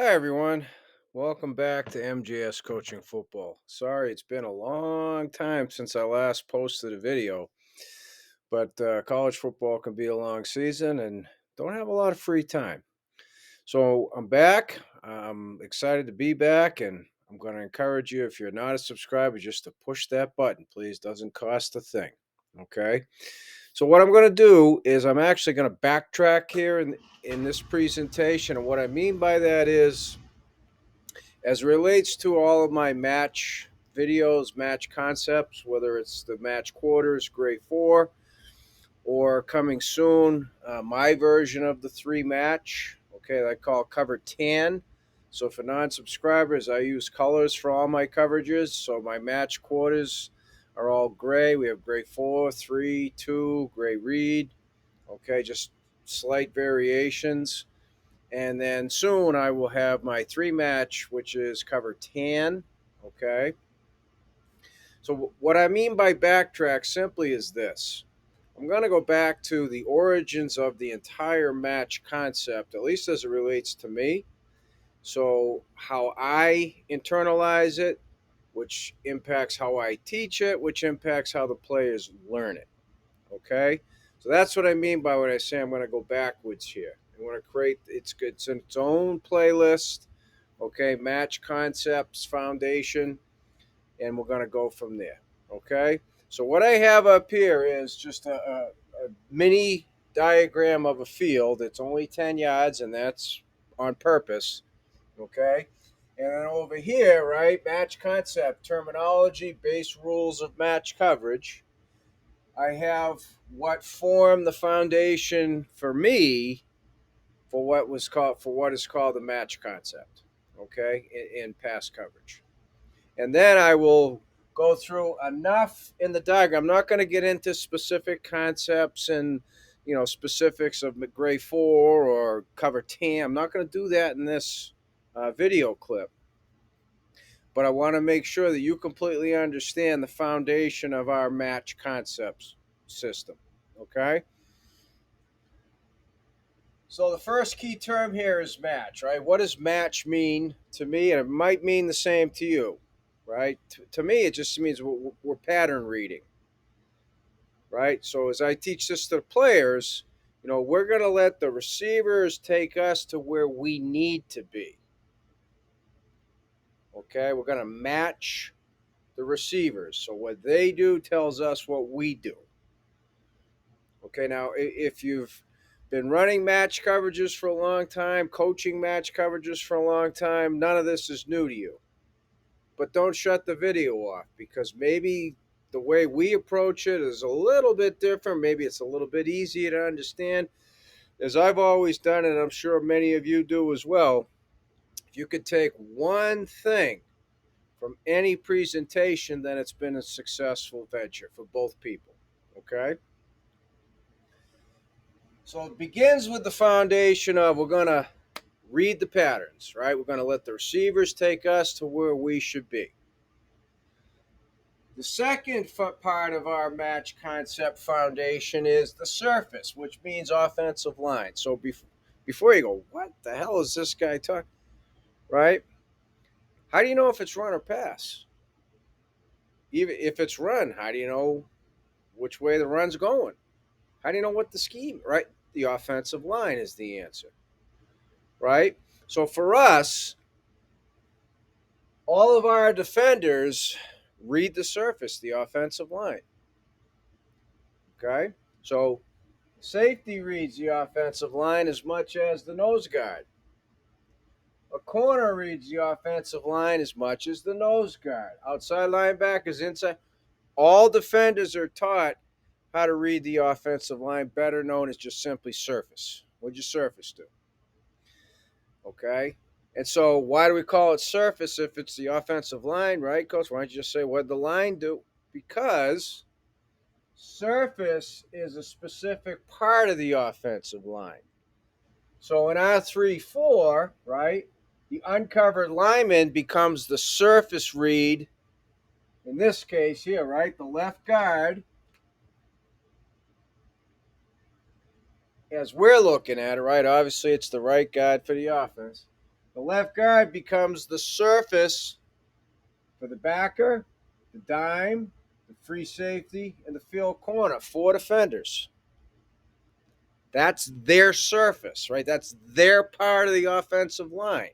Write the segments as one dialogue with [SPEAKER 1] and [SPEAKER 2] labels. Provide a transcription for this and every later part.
[SPEAKER 1] Hi, everyone. Welcome back to MJS Coaching Football. Sorry, it's been a long time since I last posted a video, but college football can be a long season and don't have a lot of free time. So I'm back. I'm excited to be back, and I'm going to encourage you, if you're not a subscriber, just to push that button, please. Doesn't cost a thing. Okay. So what I'm going to do is I'm actually going to backtrack here in this presentation, and what I mean by that is, as it relates to all of my match videos, match concepts, whether it's the match quarters, grade four, or coming soon, my version of the three match, okay, I call cover tan. So for non-subscribers, I use colors for all my coverages. So my match quarters are all gray. We have gray four, three, two, gray reed. Okay, just slight variations. And then soon I will have my three match, which is cover tan. Okay. So, what I mean by backtrack simply is this: I'm going to go back to the origins of the entire match concept, at least as it relates to me. So, how I internalize it, which impacts how I teach it, which impacts how the players learn it. Okay. So that's what I mean by when I say I'm going to go backwards here. I'm going to create it's in its own playlist. Okay, match concepts foundation, and we're going to go from there. Okay. So what I have up here is just a mini diagram of a field. It's only 10 yards, and that's on purpose. Okay. And then over here, right, match concept, terminology, base rules of match coverage. I have what formed the foundation for me for what is called the match concept, okay, in pass coverage. And then I will go through enough in the diagram. I'm not going to get into specific concepts and specifics of McGray 4 or cover TAM. I'm not going to do that in this video clip, but I want to make sure that you completely understand the foundation of our match concepts system. Okay. So the first key term here is match, right? What does match mean to me? And it might mean the same to you, right? To me, it just means we're pattern reading, right? So as I teach this to the players, we're going to let the receivers take us to where we need to be. Okay, we're going to match the receivers. So what they do tells us what we do. Okay, now if you've been running match coverages for a long time, coaching match coverages for a long time, none of this is new to you. But don't shut the video off, because maybe the way we approach it is a little bit different. Maybe it's a little bit easier to understand. As I've always done, and I'm sure many of you do as well, if you could take one thing from any presentation, then it's been a successful venture for both people. Okay? So it begins with the foundation of, we're going to read the patterns, right? We're going to let the receivers take us to where we should be. The second part of our match concept foundation is the surface, which means offensive line. So before you go, what the hell is this guy talking? Right? How do you know if it's run or pass? Even if it's run, how do you know which way the run's going? How do you know what the scheme? Right? The offensive line is the answer. Right? So for us, all of our defenders read the surface, the offensive line. Okay? So safety reads the offensive line as much as the nose guard. A corner reads the offensive line as much as the nose guard. Outside linebackers, inside. All defenders are taught how to read the offensive line, better known as just simply surface. What'd your surface do? Okay? And so why do we call it surface if it's the offensive line, right, Coach? Why don't you just say what the line do? Because surface is a specific part of the offensive line. So in R3-4, right, the uncovered lineman becomes the surface read. In this case here, right, the left guard, as we're looking at it, right, obviously it's the right guard for the offense. The left guard becomes the surface for the backer, the dime, the free safety, and the field corner. 4 defenders. That's their surface, right? That's their part of the offensive line.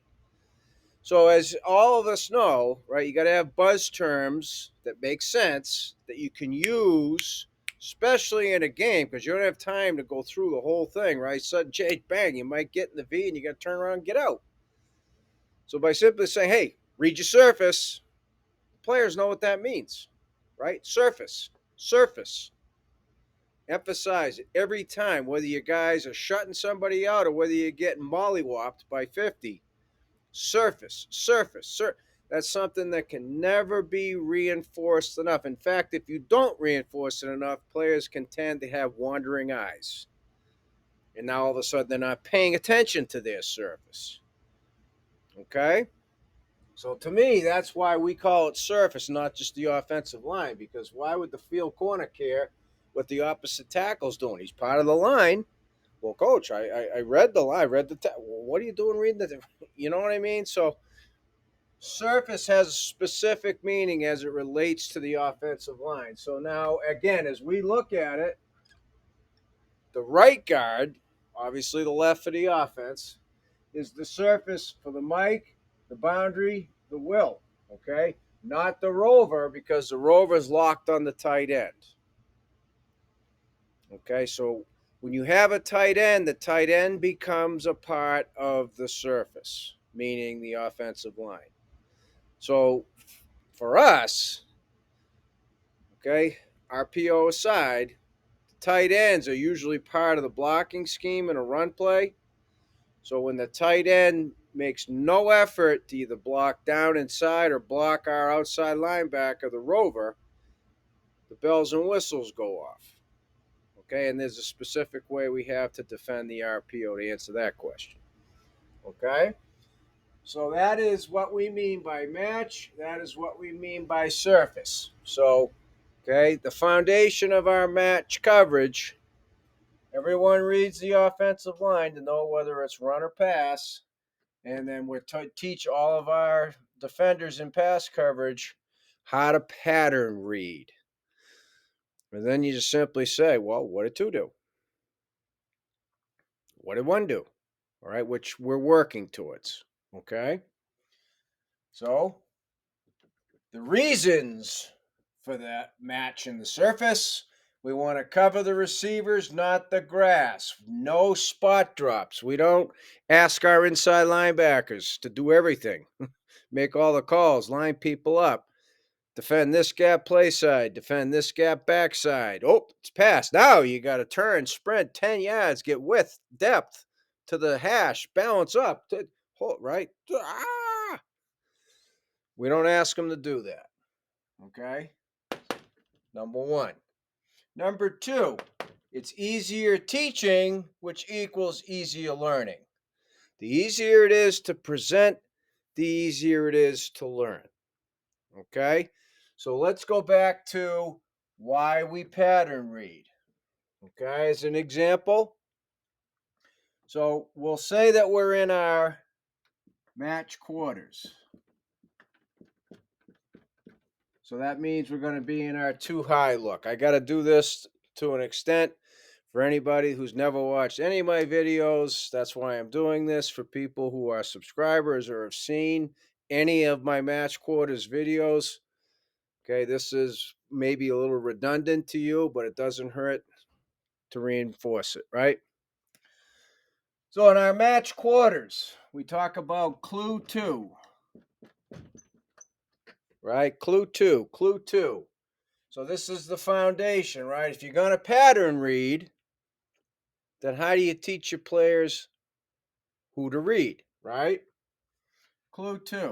[SPEAKER 1] So, as all of us know, right, you got to have buzz terms that make sense that you can use, especially in a game, because you don't have time to go through the whole thing, right? Sudden change, bang, you might get in the V and you got to turn around and get out. So, by simply saying, hey, read your surface, players know what that means, right? Surface, surface. Emphasize it every time, whether you guys are shutting somebody out or whether you're getting mollywopped by 50. Surface, surface. That's something that can never be reinforced enough. In fact, if you don't reinforce it enough, players can tend to have wandering eyes. And now all of a sudden they're not paying attention to their surface. Okay? So to me, that's why we call it surface, not just the offensive line, because why would the field corner care what the opposite tackle's doing? He's part of the line. Well, coach, I read the line, well, what are you doing reading the? You know what I mean? So surface has a specific meaning as it relates to the offensive line. So now, again, as we look at it, the right guard, obviously the left for the offense, is the surface for the mic, the boundary, the will. Okay, not the rover, because the rover is locked on the tight end. Okay, so when you have a tight end, the tight end becomes a part of the surface, meaning the offensive line. So for us, okay, RPO aside, tight ends are usually part of the blocking scheme in a run play. So when the tight end makes no effort to either block down inside or block our outside linebacker, the rover, the bells and whistles go off. Okay, and there's a specific way we have to defend the RPO to answer that question. Okay, so that is what we mean by match. That is what we mean by surface. So, okay, the foundation of our match coverage, everyone reads the offensive line to know whether it's run or pass. And then we teach all of our defenders in pass coverage how to pattern read. And then you just simply say, well, what did 2 do? What did 1 do? All right, which we're working towards. Okay. So the reasons for that match in the surface, we want to cover the receivers, not the grass. No spot drops. We don't ask our inside linebackers to do everything, make all the calls, line people up, defend this gap play side, defend this gap backside. Oh, it's passed. Now you got to turn, sprint 10 yards, get width, depth to the hash, balance up, right? Ah! We don't ask them to do that. Okay? Number 1. Number 2, it's easier teaching, which equals easier learning. The easier it is to present, the easier it is to learn. Okay? So let's go back to why we pattern read. Okay, as an example. So we'll say that we're in our match quarters. So that means we're going to be in our too high look. I got to do this to an extent for anybody who's never watched any of my videos. That's why I'm doing this. For people who are subscribers or have seen any of my match quarters videos, okay, this is maybe a little redundant to you, but it doesn't hurt to reinforce it, right? So in our match quarters, we talk about clue 2. Right? Clue 2. So this is the foundation, right? If you're going to pattern read, then how do you teach your players who to read, right? Clue 2.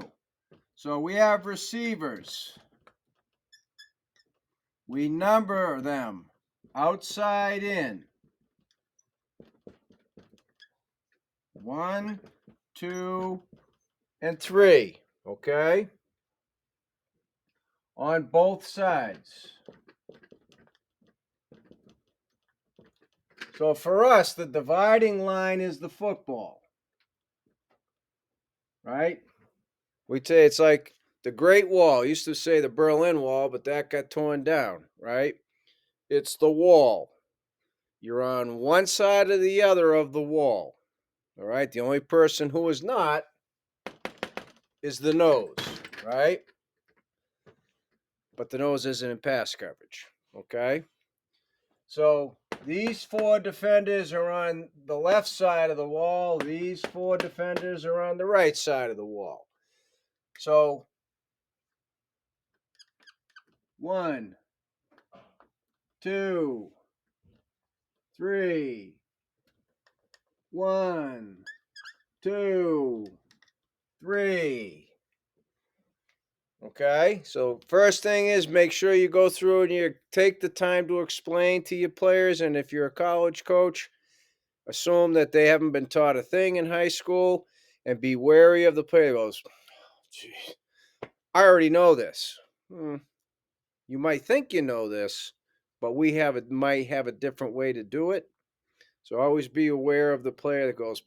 [SPEAKER 1] So we have receivers. We number them outside in. 1, 2, and 3. Okay? On both sides. So for us, the dividing line is the football. right? We say it's like the Great Wall. Used to say the Berlin Wall, but that got torn down, right? It's the wall. You're on one side or the other of the wall. All right. The only person who is not is the nose, right? But the nose isn't in pass coverage. Okay. So these four defenders are on the left side of the wall. These four defenders are on the right side of the wall. So 1, 2, 3. 1, 2, 3. Okay, so first thing is make sure you go through and you take the time to explain to your players. And if you're a college coach, assume that they haven't been taught a thing in high school and be wary of the player who goes, "Gee, I already know this." You might think you know this, but might have a different way to do it. So always be aware of the player that goes,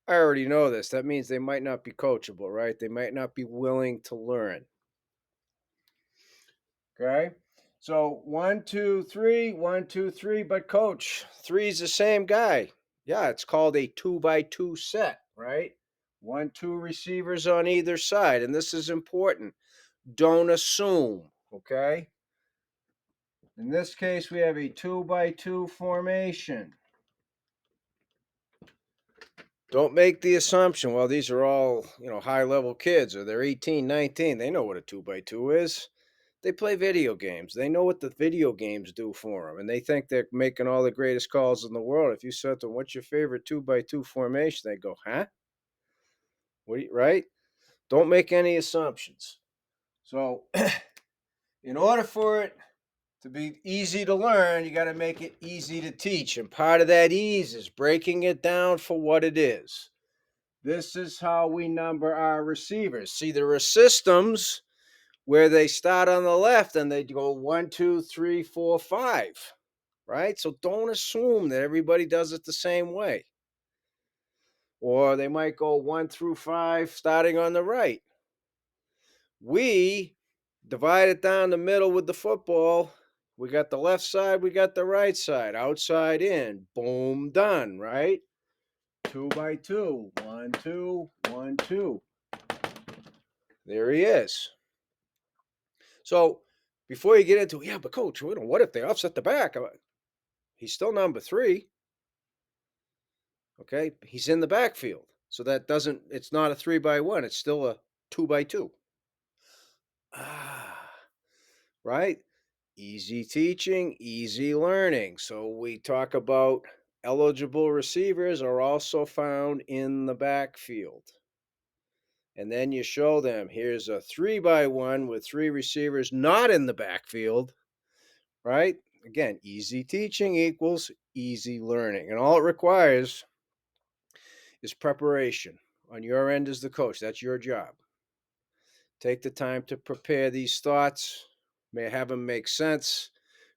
[SPEAKER 1] I already know this. That means they might not be coachable, right? They might not be willing to learn. Okay. So 1, 2, 3, 1, 2, 3. But coach, three is the same guy. Yeah, it's called a 2x2 set, right? 1, 2 receivers on either side. And this is important. Don't assume. Okay. In this case, we have a 2x2 formation. Don't make the assumption, well, these are all, high level kids or they're 18, 19. They know what a 2x2 is. They play video games. They know what the video games do for them. And they think they're making all the greatest calls in the world. If you said to them, what's your favorite 2x2 formation? They go, huh? Right? Don't make any assumptions. So, in order for it to be easy to learn, you got to make it easy to teach. And part of that ease is breaking it down for what it is. This is how we number our receivers. See, there are systems where they start on the left and they go 1, 2, 3, 4, 5, right? So don't assume that everybody does it the same way. Or they might go 1 through 5 starting on the right. We divide it down the middle with the football. We got the left side, we got the right side, outside in, boom, done, right? 2x2, 1, 2, 1, 2. There he is. So before you get into, yeah, but coach, what if they offset the back? He's still number 3. Okay. He's in the backfield. So it's not a 3x1. It's still a 2x2. Ah, right. Easy teaching, easy learning. So we talk about eligible receivers are also found in the backfield. And then you show them here's a 3x1 with 3 receivers not in the backfield, right? Again, easy teaching equals easy learning. And all it requires is preparation on your end as the coach. That's your job. Take the time to prepare these thoughts, may have them make sense,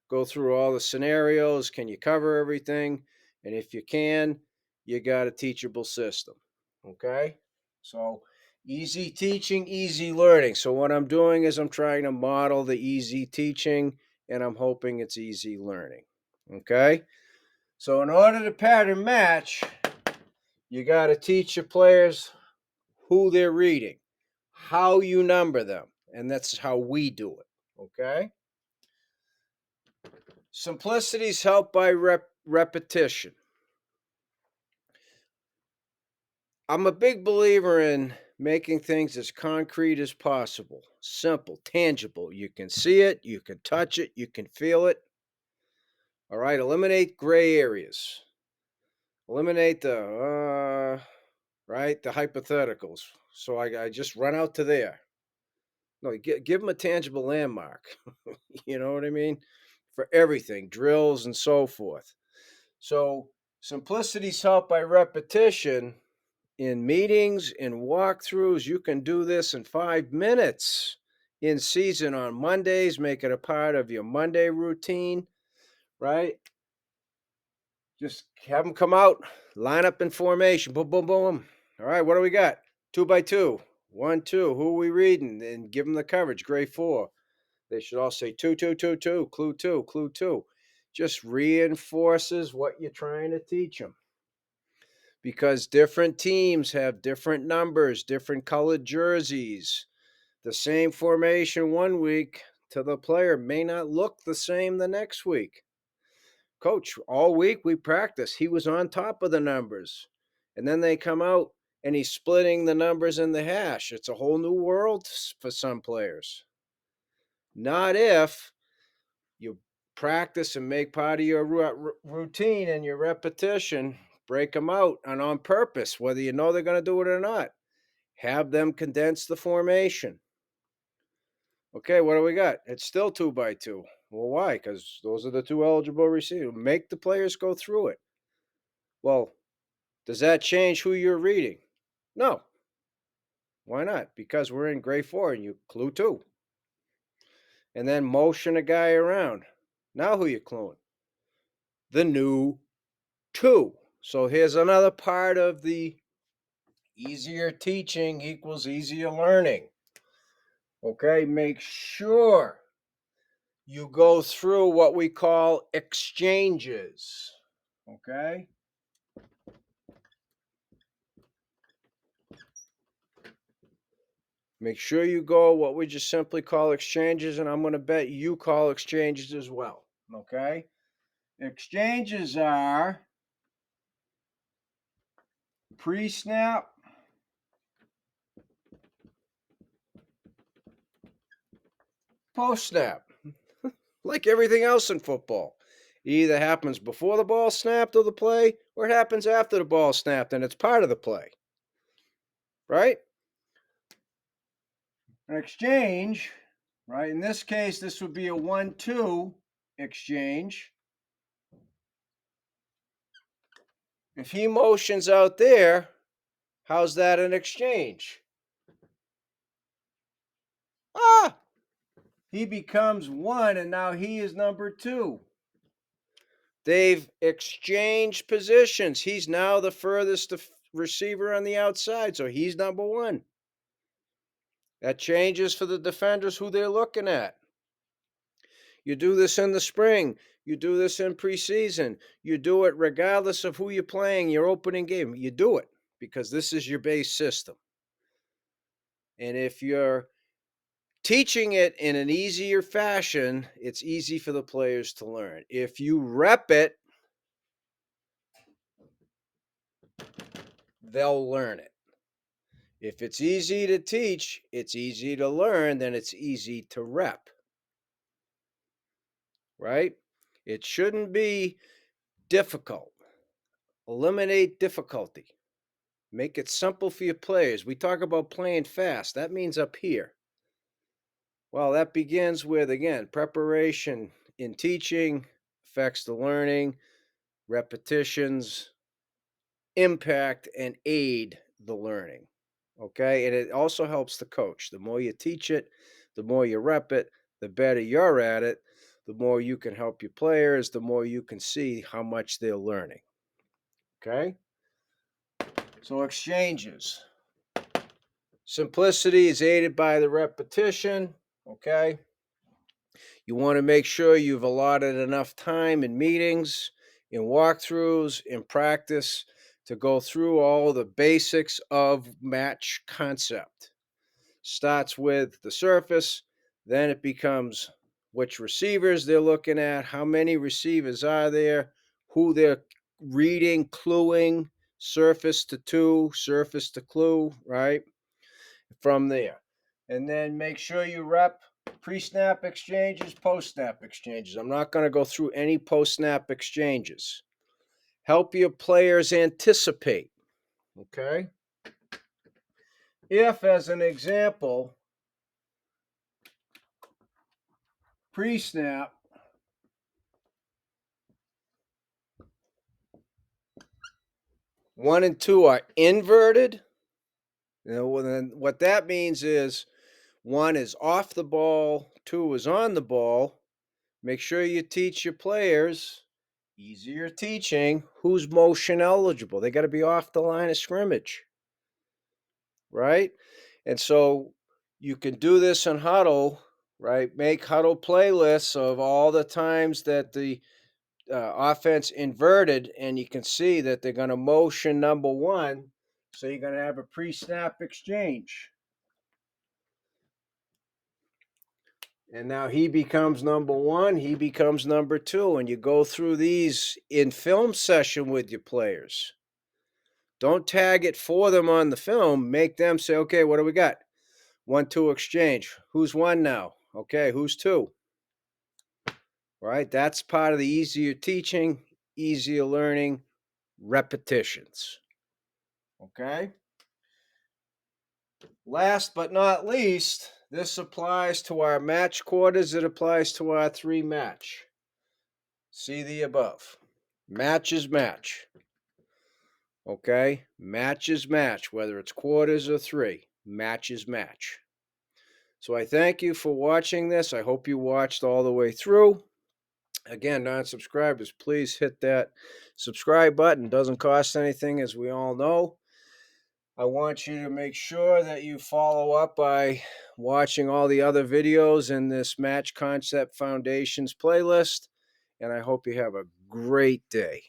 [SPEAKER 1] go through all the scenarios. Can you cover everything? And if you can, you got a teachable system. Okay? So, easy teaching, easy learning. So, what I'm doing is I'm trying to model the easy teaching and I'm hoping it's easy learning. Okay? So, in order to pattern match, you got to teach your players who they're reading, how you number them, and that's how we do it. Okay? Simplicity is helped by repetition. I'm a big believer in making things as concrete as possible, simple, tangible. You can see it, you can touch it, you can feel it. All right, eliminate gray areas. Eliminate the hypotheticals. So I just run out to there. No, give them a tangible landmark. You know what I mean? For everything, drills and so forth. So simplicity's helped by repetition. In meetings, in walkthroughs, you can do this in 5 minutes. In season on Mondays, make it a part of your Monday routine, right? Just have them come out, line up in formation, boom, boom, boom. All right, what do we got? 2 by 2. 1, 2. Who are we reading? And give them the coverage. Grade 4. They should all say 2, 2, 2, 2. Clue 2, clue 2. Just reinforces what you're trying to teach them. Because different teams have different numbers, different colored jerseys. The same formation one week to the player may not look the same the next week. Coach, all week we practiced. He was on top of the numbers. And then they come out and he's splitting the numbers in the hash. It's a whole new world for some players. Not if you practice and make part of your routine and your repetition, break them out and on purpose, whether you know they're going to do it or not. Have them condense the formation. Okay, what do we got? It's still 2 by 2. Well, why? Because those are the two eligible receivers. Make the players go through it. Well, does that change who you're reading? No. Why not? Because we're in grade 4 and you clue 2. And then motion a guy around. Now who you cluing? The new 2. So here's another part of the easier teaching equals easier learning. Okay, make sure you go through what we call exchanges. Okay? Make sure you go what we just simply call exchanges, and I'm going to bet you call exchanges as well. Okay? Exchanges are pre-snap, post-snap, like everything else in football. It either happens before the ball snapped or the play, or it happens after the ball snapped and it's part of the play. Right? An exchange, right? In this case, this would be a 1-2 exchange. If he motions out there, how's that an exchange? Ah, he becomes 1 and now he is number 2. They've exchanged positions. He's now the furthest receiver on the outside, so he's number 1. That changes for the defenders who they're looking at. You do this in the spring. You do this in preseason. You do it regardless of who you're playing, your opening game. You do it because this is your base system. And if you're teaching it in an easier fashion, it's easy for the players to learn. If you rep it, they'll learn it. If it's easy to teach, it's easy to learn, then it's easy to rep. Right? It shouldn't be difficult. Eliminate difficulty. Make it simple for your players. We talk about playing fast. That means up here. Well, that begins with, again, preparation in teaching affects the learning, repetitions, impact, and aid the learning. Okay. And it also helps the coach. The more you teach it, the more you rep it, the better you're at it, the more you can help your players, the more you can see how much they're learning. Okay. So, exchanges. Simplicity is aided by the repetition. Okay. You want to make sure you've allotted enough time in meetings, in walkthroughs, in practice to go through all the basics of match concept. Starts with the surface, then it becomes which receivers they're looking at, how many receivers are there, who they're reading, cluing, surface to 2, surface to clue, right? From there. And then make sure you rep pre-snap exchanges, post-snap exchanges. I'm not going to go through any post-snap exchanges. Help your players anticipate. Okay? If, as an example, pre-snap, one and two are inverted. Then what that means is one is off the ball, 2 is on the ball. Make sure you teach your players, easier teaching, who's motion eligible. They got to be off the line of scrimmage. right? And so you can do this in Huddle, right? Make Huddle playlists of all the times that the offense inverted, and you can see that they're going to motion number one. So you're going to have a pre-snap exchange. And now he becomes number one, he becomes number two, and you go through these in film session with your players. Don't tag it for them on the film. Make them say, okay, what do we got? 1-2 exchange. Who's one now? Okay, who's two? Right? That's part of the easier teaching, easier learning, repetitions. Okay? Last but not least, this applies to our match quarters, it applies to our three match. See the above. Match is match. Okay? Match is match, whether it's quarters or three. Match is match. So I thank you for watching this. I hope you watched all the way through. Again, non-subscribers, please hit that subscribe button. Doesn't cost anything, as we all know. I want you to make sure that you follow up by watching all the other videos in this Match Concept Foundations playlist. And I hope you have a great day.